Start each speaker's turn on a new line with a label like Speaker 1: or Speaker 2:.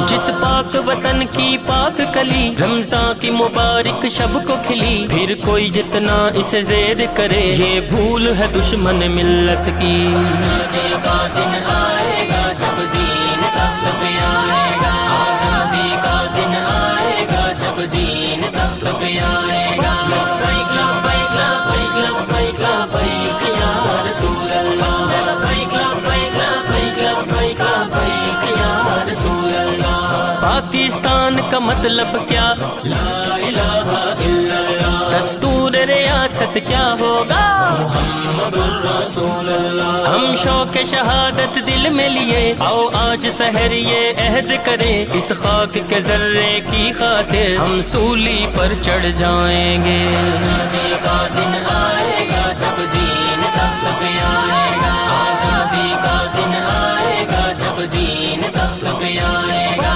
Speaker 1: جس پاک وطن کی پاک کلی رمضان کی مبارک شب کو کھلی، پھر کوئی جتنا اسے زید کرے یہ بھول ہے دشمن ملت کی۔ آزادی کا دن آئے گا جب دین تخت پہ آئے گا، آزادی کا دن آئے گا جب دین تخت پہ آئے گا۔ لبیک لبیک لبیک لبیک لبیک یا رسول اللہ، لبیک لبیک لبیک لبیک لبیک یا رسول اللہ۔ پاکستان کا مطلب کیا؟ لا الہ الا اللہ۔ دستور ریاست کیا ہوگا؟ محمد الرسول اللہ۔ ہم شوق شہادت دل میں لیے، آؤ آج سحر یہ عہد کریں، اس خاک کے ذرے کی خاطر ہم سولی پر چڑھ جائیں گے۔ آزادی کا دن آئے گا جب دین تخت پہ آئے گا، آزادی کا دن آئے گا جب دین تخت پہ آئے گا۔